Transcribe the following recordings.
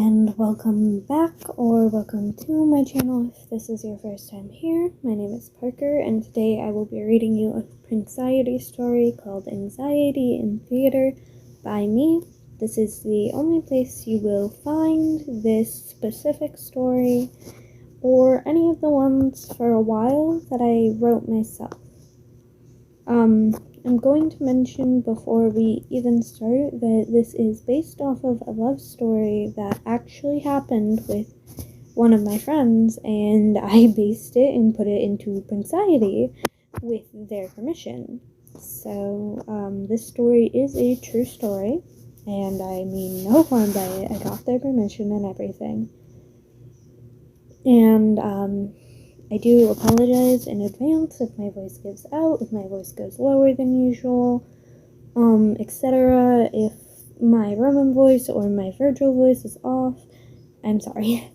and welcome back or welcome to my channel if this is your first time here. My name is Parker and today I will be reading you a anxiety story called Anxiety in Theater by me. This is the only place you will find this specific story or any of the ones for a while that I wrote myself. I'm going to mention before we even start that this is based off of a love story that actually happened with one of my friends, and I based it and put it into Anxiety with their permission. So, this story is a true story, and I mean no harm by it. I got their permission and everything. And, I do apologize in advance if my voice gives out, if my voice goes lower than usual, etc. If my Roman voice or my Virgil voice is off, I'm sorry.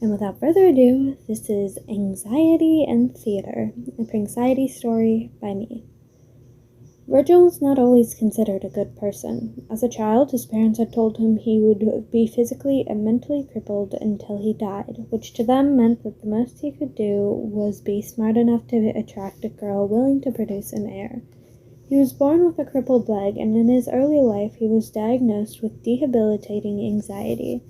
And without further ado, this is Anxiety and Theater, a Anxiety story by me. Virgil was not always considered a good person. As a child, his parents had told him he would be physically and mentally crippled until he died, which to them meant that the most he could do was be smart enough to attract a girl willing to produce an heir. He was born with a crippled leg, and in his early life he was diagnosed with debilitating anxiety.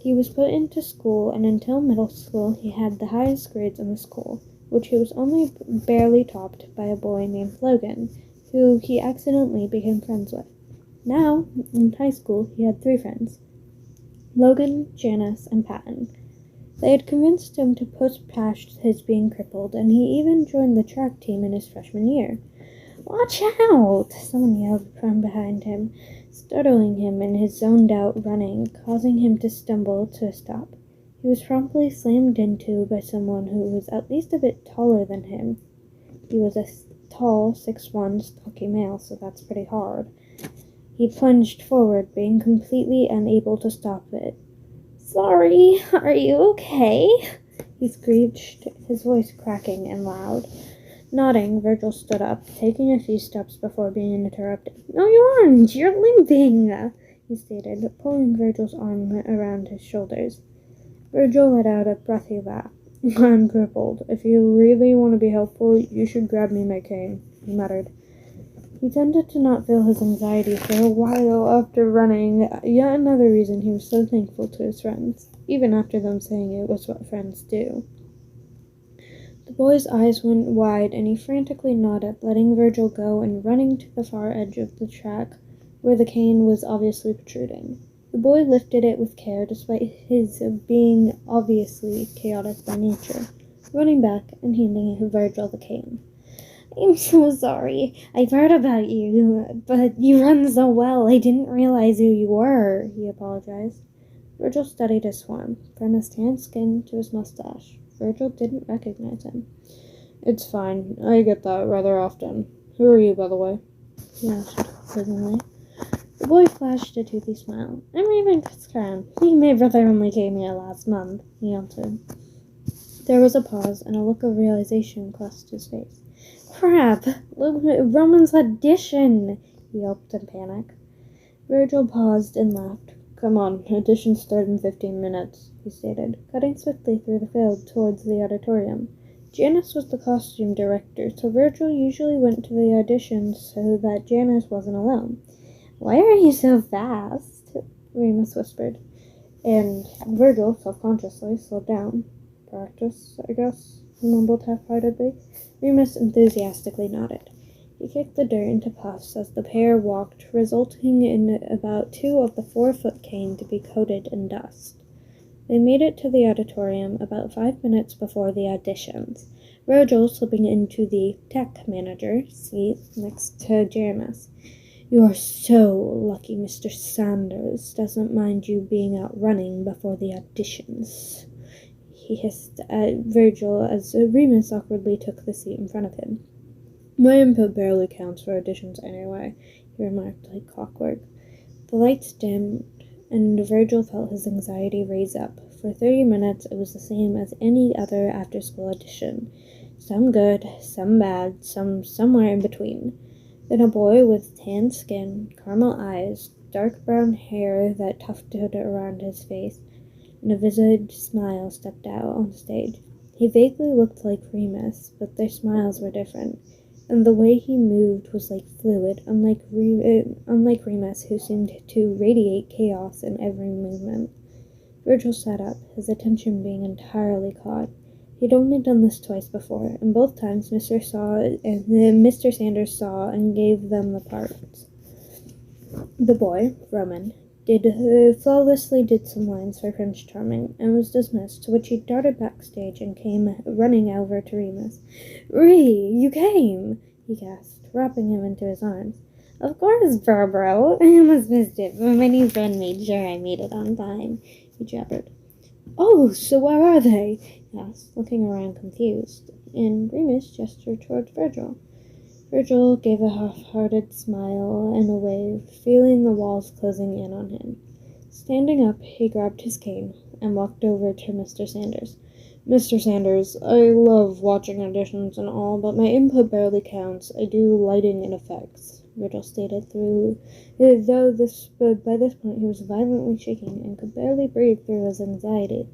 He was put into school, and until middle school he had the highest grades in the school, which he was only barely topped by a boy named Logan, who he accidentally became friends with. Now, in high school, he had 3 friends: Logan, Janice, and Patton. They had convinced him to push past his being crippled, and he even joined the track team in his freshman year. "Watch out!" someone yelled from behind him, startling him in his zoned-out running, causing him to stumble to a stop. He was promptly slammed into by someone who was at least a bit taller than him. He was a tall, 6'1", stocky male, so that's pretty hard. He plunged forward, being completely unable to stop it. "Sorry, are you okay?" he screeched, his voice cracking and loud. Nodding, Virgil stood up, taking a few steps before being interrupted. "No, you aren't! You're limping!" he stated, pulling Virgil's arm around his shoulders. Virgil let out a breathy laugh. "I'm crippled. If you really want to be helpful, you should grab me my cane," he muttered. He tended to not feel his anxiety for a while after running, yet another reason he was so thankful to his friends, even after them saying it was what friends do. The boy's eyes went wide, and he frantically nodded, letting Virgil go and running to the far edge of the track, where the cane was obviously protruding. The boy lifted it with care, despite his being obviously chaotic by nature, running back and handing Virgil the cane. "I'm so sorry. I've heard about you, but you run so well, I didn't realize who you were," he apologized. Virgil studied his form, from his tan skin to his mustache. Virgil didn't recognize him. "It's fine. I get that rather often. Who are you, by the way?" he asked quizzingly. The boy flashed a toothy smile. "I'm Raven's friend. My brother only came here last month," he answered. There was a pause, and a look of realization crossed his face. "Crap! Roman's audition!" he yelped in panic. Virgil paused and laughed. "Come on, auditions start in 15 minutes, he stated, cutting swiftly through the field towards the auditorium. Janice was the costume director, so Virgil usually went to the auditions so that Janice wasn't alone. "Why are you so fast?" Remus whispered, and Virgil, self-consciously, slowed down. "Practice, I guess," he mumbled half-heartedly. Remus enthusiastically nodded. He kicked the dirt into puffs as the pair walked, resulting in about 2 of the 4-foot cane to be coated in dust. They made it to the auditorium about 5 minutes before the auditions, Virgil slipping into the tech manager seat next to Janice. "You are so lucky Mr. Sanders doesn't mind you being out running before the auditions," he hissed at Virgil as Remus awkwardly took the seat in front of him. "My input barely counts for auditions anyway," he remarked like clockwork. The lights dimmed, and Virgil felt his anxiety raise up. For 30 minutes it was the same as any other after-school audition. Some good, some bad, some somewhere in between. Then a boy with tan skin, caramel eyes, dark brown hair that tufted around his face, and a visaged smile stepped out on stage. He vaguely looked like Remus, but their smiles were different, and the way he moved was like fluid, unlike Remus, who seemed to radiate chaos in every movement. Virgil sat up, his attention being entirely caught. He'd only done this twice before, and both times Mr. Sanders saw and gave them the parts. The boy, Roman, flawlessly did some lines for Prince Charming, and was dismissed, to which he darted backstage and came running over to Remus. "Ree, you came!" he gasped, wrapping him into his arms. "Of course, bro. I almost missed it, but my new friend made sure I made it on time," he jabbered. "Oh, so where are they?" he asked, looking around confused, and Remus gestured towards Virgil. Virgil gave a half-hearted smile and a wave, feeling the walls closing in on him. Standing up, he grabbed his cane and walked over to Mr. Sanders. "Mr. Sanders, I love watching auditions and all, but my input barely counts. I do lighting and effects," Virgil stated, by this point he was violently shaking and could barely breathe through his anxiety.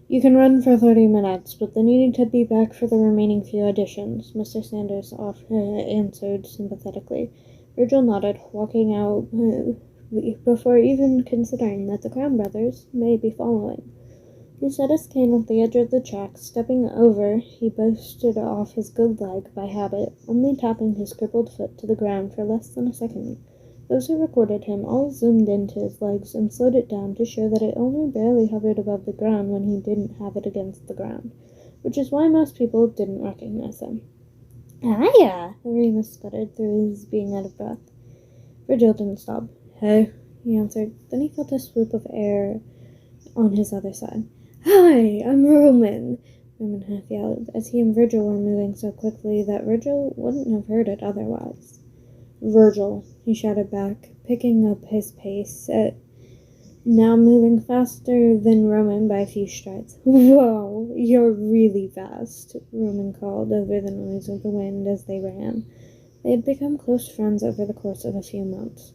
"You can run for 30 minutes, but then you need to be back for the remaining few auditions," Mr. Sanders answered sympathetically. Virgil nodded, walking out before even considering that the Crown brothers may be following. He set his cane at the edge of the track. Stepping over, he boasted off his good leg by habit, only tapping his crippled foot to the ground for less than a second. Those who recorded him all zoomed into his legs and slowed it down to show that it only barely hovered above the ground when he didn't have it against the ground, which is why most people didn't recognize him. "Hiya!" Remus sputtered through his being out of breath. Virgil didn't stop. "Hey," he answered. Then he felt a swoop of air on his other side. "Hi, I'm Roman," Roman half yelled, as he and Virgil were moving so quickly that Virgil wouldn't have heard it otherwise. "Virgil," he shouted back, picking up his pace, now moving faster than Roman by a few strides. "Whoa, you're really fast," Roman called over the noise of the wind as they ran. They had become close friends over the course of a few months.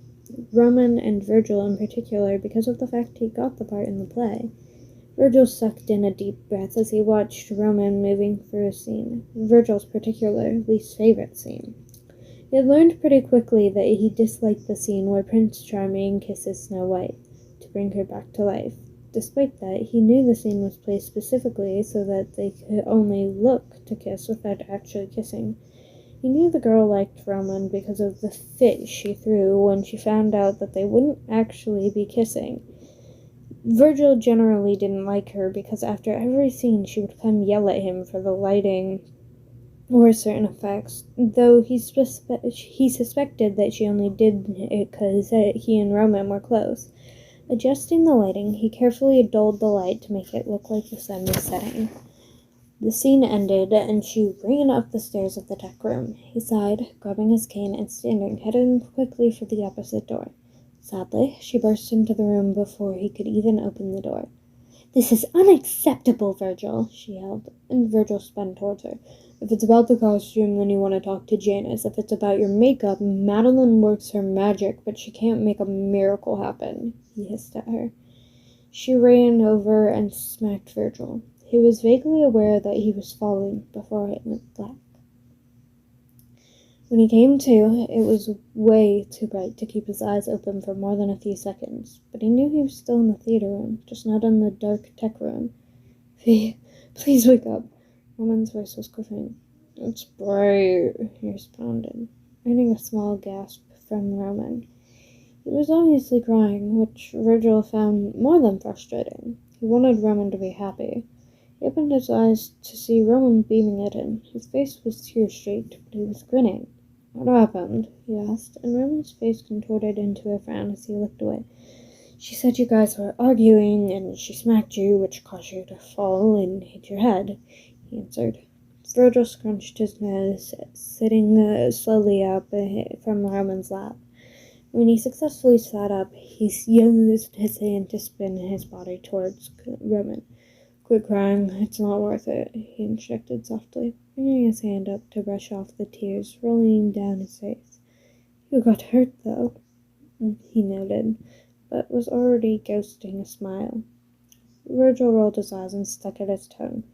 Roman and Virgil in particular, because of the fact he got the part in the play. Virgil sucked in a deep breath as he watched Roman moving through a scene, Virgil's particular least favorite scene. He had learned pretty quickly that he disliked the scene where Prince Charming kisses Snow White to bring her back to life. Despite that, he knew the scene was placed specifically so that they could only look to kiss without actually kissing. He knew the girl liked Roman because of the fit she threw when she found out that they wouldn't actually be kissing. Virgil generally didn't like her because after every scene she would come yell at him for the lighting or certain effects, though he suspected that she only did it because he and Roman were close. Adjusting the lighting, he carefully dulled the light to make it look like the sun was setting. The scene ended, and she ran up the stairs of the deck room. He sighed, grabbing his cane and standing, heading quickly for the opposite door. Sadly, she burst into the room before he could even open the door. "This is unacceptable, Virgil," she yelled, and Virgil spun towards her. "If it's about the costume, then you want to talk to Janice. If it's about your makeup, Madeline works her magic, but she can't make a miracle happen," he hissed at her. She ran over and smacked Virgil. He was vaguely aware that he was falling before it went black. When he came to, it was way too bright to keep his eyes open for more than a few seconds, but he knew he was still in the theater room, just not in the dark tech room. "Vee, please wake up." Roman's voice was quivering. "It's bright," he responded, earning a small gasp from Roman. He was obviously crying, which Virgil found more than frustrating. He wanted Roman to be happy. He opened his eyes to see Roman beaming at him. His face was tear-streaked, but he was grinning. "What happened?" he asked, and Roman's face contorted into a frown as he looked away. "She said you guys were arguing, and she smacked you, which caused you to fall and hit your head," he answered. Virgil scrunched his nose, sitting slowly up from Roman's lap. When he successfully sat up, he used his hand to spin his body towards Roman. "Quit crying, it's not worth it," he instructed softly, bringing his hand up to brush off the tears rolling down his face. "You got hurt, though," he noted, but was already ghosting a smile. Virgil rolled his eyes and stuck out his tongue,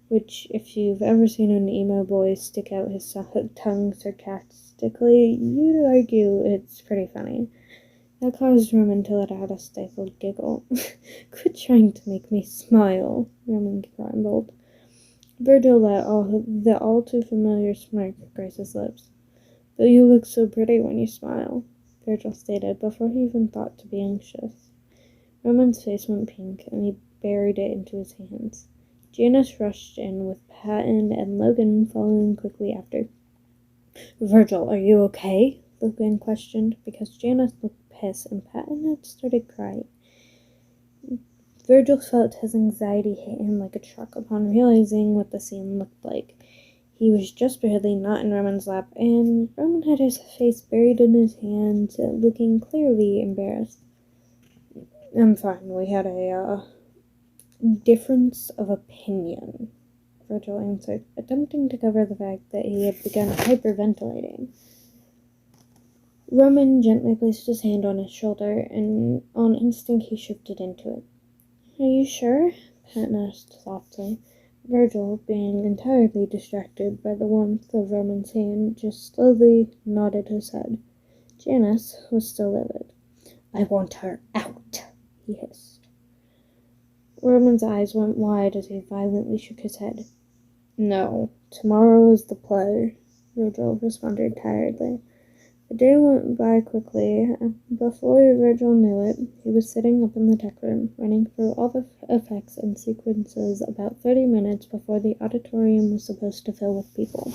which, if you've ever seen an emo boy stick out his tongue sarcastically, you'd argue it's pretty funny. That caused Roman to let out a stifled giggle. Quit trying to make me smile, Roman grumbled. Virgil let the all too familiar smirk grace his lips. But you look so pretty when you smile, Virgil stated before he even thought to be anxious. Roman's face went pink, and he buried it into his hands. Janice rushed in with Patton and Logan following quickly after. Virgil, are you okay? Logan questioned, because Janice looked pissed and Patton had started crying. Virgil felt his anxiety hit him like a truck upon realizing what the scene looked like. He was just barely not in Roman's lap, and Roman had his face buried in his hands, looking clearly embarrassed. I'm fine. We had a difference of opinion, Virgil answered, attempting to cover the fact that he had begun hyperventilating. Roman gently placed his hand on his shoulder, and on instinct he shifted into it. Are you sure? Patton asked softly. Virgil, being entirely distracted by the warmth of Roman's hand, just slowly nodded his head. Janice was still livid. I want her out, he hissed. Roman's eyes went wide as he violently shook his head. No, tomorrow is the play, Virgil responded tiredly. The day went by quickly. Before Virgil knew it, he was sitting up in the tech room, running through all the effects and sequences about 30 minutes before the auditorium was supposed to fill with people.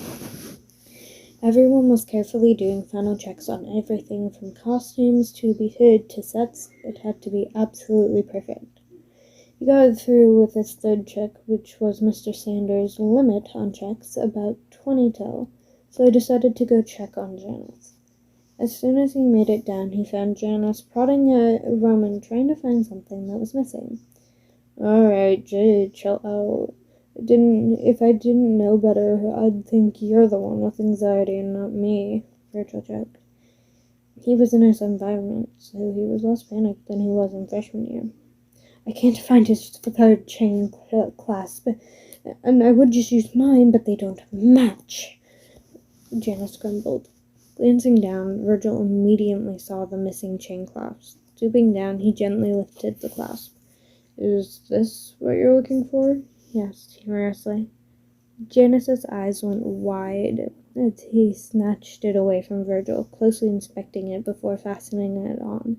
Everyone was carefully doing final checks on everything from costumes to sets that had to be absolutely perfect. He got through with his third check, which was Mr. Sanders' limit on checks, about 20 till, so he decided to go check on Janice. As soon as he made it down, he found Janice prodding Roman, trying to find something that was missing. All right, Jay, chill out. If I didn't know better, I'd think you're the one with anxiety and not me, Virgil joked. He was in his environment, so he was less panicked than he was in freshman year. I can't find his third chain clasp, and I would just use mine, but they don't match, Janice grumbled. Glancing down, Virgil immediately saw the missing chain clasp. Stooping down, he gently lifted the clasp. Is this what you're looking for? He asked humorously. Janice's eyes went wide as he snatched it away from Virgil, closely inspecting it before fastening it on.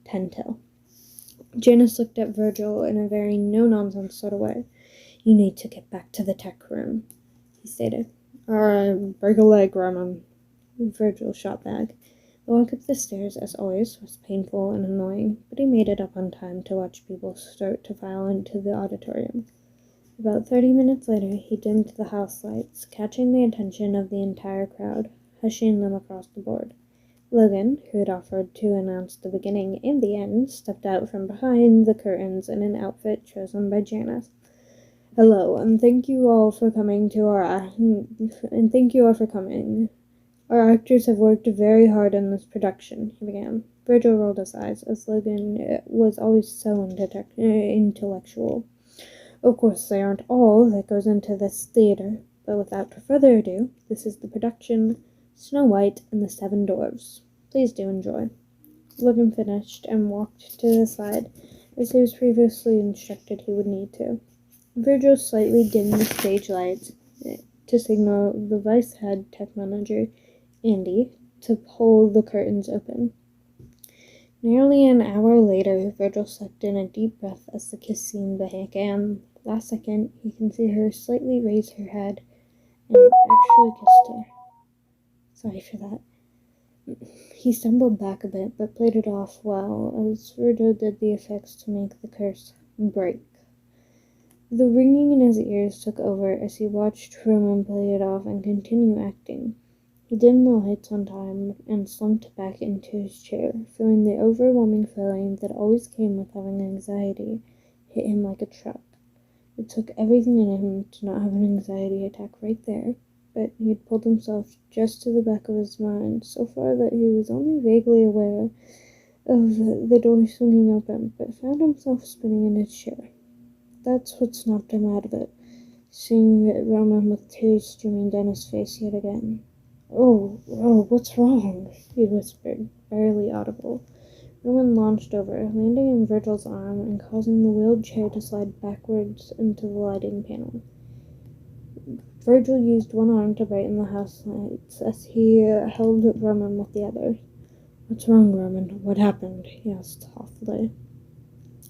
10 till. Janice looked at Virgil in a very no-nonsense sort of way. You need to get back to the tech room, he stated. Alright, break a leg, Roman. Virgil shot back. The walk up the stairs, as always, was painful and annoying, but he made it up on time to watch people start to file into the auditorium. About 30 minutes later, he dimmed the house lights, catching the attention of the entire crowd, hushing them across the board. Logan, who had offered to announce the beginning and the end, stepped out from behind the curtains in an outfit chosen by Janice. Hello, and thank you all for coming. Our actors have worked very hard on this production, he began. Virgil rolled his eyes, as Logan was always so intellectual. Of course, they aren't all that goes into this theater, but without further ado, this is the production Snow White and the Seven Dwarfs. Please do enjoy. Logan finished and walked to the side, as he was previously instructed he would need to. Virgil slightly dimmed the stage lights to signal the vice head tech manager, Andy, to pull the curtains open. Nearly an hour later, Virgil sucked in a deep breath as the kiss scene began. Last second, he can see her slightly raise her head and actually kissed her. Sorry for that. He stumbled back a bit, but played it off well, as Virgil did the effects to make the curse break. The ringing in his ears took over as he watched Roman play it off and continue acting. He dimmed the lights on time and slumped back into his chair, feeling the overwhelming feeling that always came with having anxiety hit him like a truck. It took everything in him to not have an anxiety attack right there, but he had pulled himself just to the back of his mind, so far that he was only vaguely aware of the door swinging open, but found himself spinning in his chair. That's what snapped him out of it, seeing Roman with tears streaming down his face yet again. Oh, what's wrong? He whispered, barely audible. Roman launched over, landing in Virgil's arm and causing the wheeled chair to slide backwards into the lighting panel. Virgil used one arm to brighten the house lights as he held Roman with the other. "What's wrong, Roman? What happened?" he asked softly.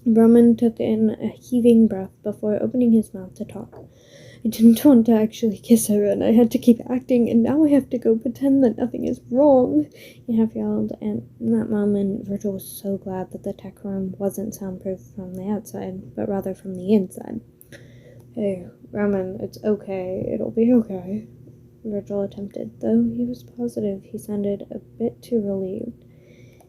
Roman took in a heaving breath before opening his mouth to talk. "I didn't want to actually kiss her, and I had to keep acting, and now I have to go pretend that nothing is wrong," he half-yelled, and in that moment, Virgil was so glad that the tech room wasn't soundproof from the outside, but rather from the inside. "Hey, Roman, it's okay. It'll be okay," Virgil attempted, though he was positive he sounded a bit too relieved.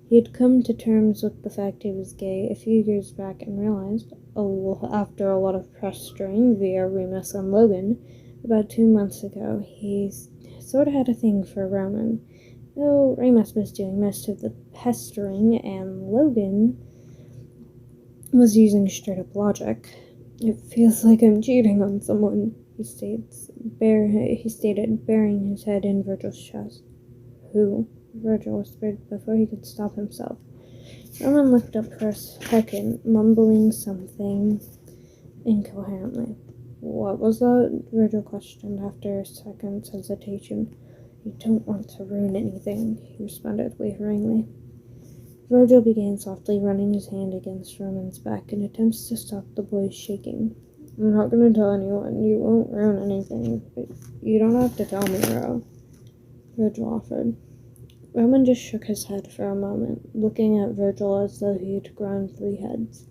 He had come to terms with the fact he was gay a few years back and realized, after a lot of pestering via Remus and Logan, about 2 months ago, he sort of had a thing for Roman. Though Remus was doing most of the pestering and Logan was using straight-up logic. "It feels like I'm cheating on someone," he stated, burying his head in Virgil's chest. "Who?" Virgil whispered before he could stop himself. Roman looked up for a second, mumbling something incoherently. "What was that?" Virgil questioned after a second's hesitation. "You don't want to ruin anything," he responded waveringly. Virgil began softly running his hand against Roman's back in attempts to stop the boy's shaking. "I'm not going to tell anyone. You won't ruin anything. But you don't have to tell me, Ro," Virgil offered. Roman just shook his head for a moment, looking at Virgil as though he had grown 3 heads.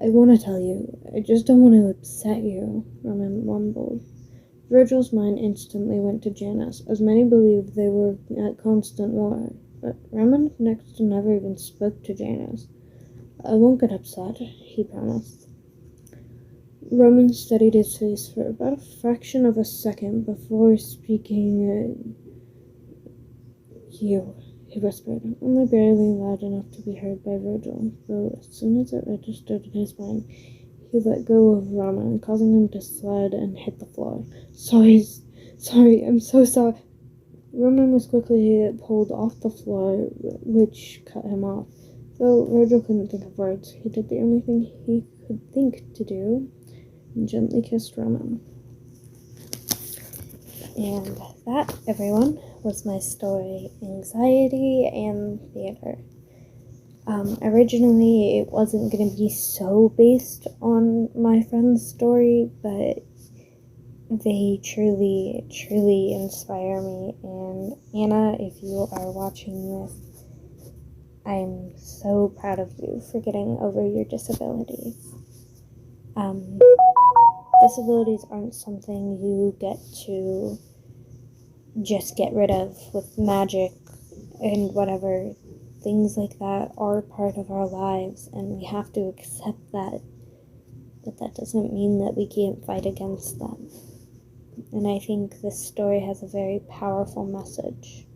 "I want to tell you. I just don't want to upset you," Roman mumbled. Virgil's mind instantly went to Janice, as many believed they were at constant war. But Roman next to never even spoke to Janice. "I won't get upset," he promised. Roman studied his face for about a fraction of a second before speaking. "You," he whispered, only barely loud enough to be heard by Virgil, though as soon as it registered in his mind, he let go of Roman, causing him to slide and hit the floor. Sorry, I'm so sorry." Roman was quickly pulled off the floor, which cut him off. Though Virgil couldn't think of words, he did the only thing he could think to do, and gently kissed Roman. And that, everyone, was my story, Anxiety and Theater. Originally, it wasn't going to be so based on my friend's story, but they truly, truly inspire me. And Anna, if you are watching this, I'm so proud of you for getting over your disabilities. Disabilities aren't something you get to just get rid of with magic and whatever. Things like that are part of our lives, and we have to accept that. But that doesn't mean that we can't fight against them. And I think this story has a very powerful message.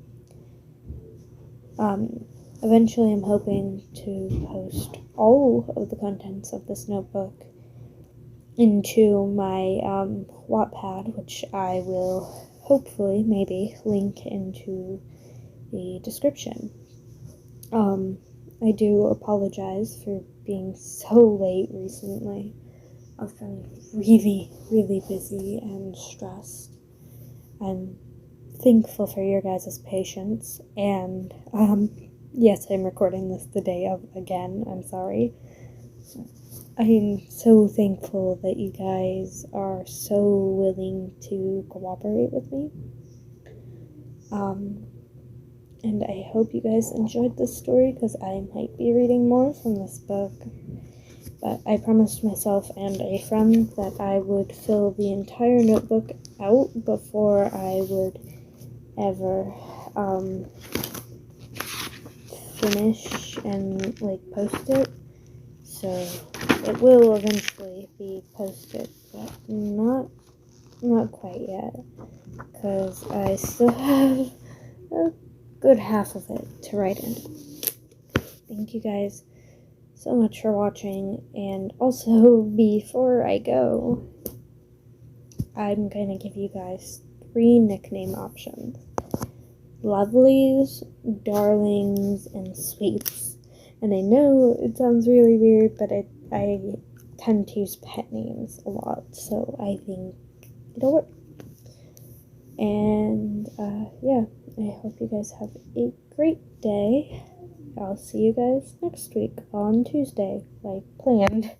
Eventually I'm hoping to post all of the contents of this notebook into my Wattpad, which I will hopefully maybe link into the description. I do apologize for being so late recently. I've been really, really busy and stressed. I'm thankful for your guys' patience, and yes, I'm recording this the day of again. I'm sorry. I'm so thankful that you guys are so willing to cooperate with me. And I hope you guys enjoyed this story, because I might be reading more from this book. But I promised myself and a friend that I would fill the entire notebook out before I would ever finish and post it. So it will eventually be posted, but not quite yet, because I still have a good half of it to write in. Thank you guys so much for watching. And also, before I go, I'm gonna give you guys 3 nickname options: Lovelies, Darlings, and Sweets. And I know it sounds really weird, but I tend to use pet names a lot, so I think it'll work. And yeah, I hope you guys have a great day. I'll see you guys next week on Tuesday, like planned.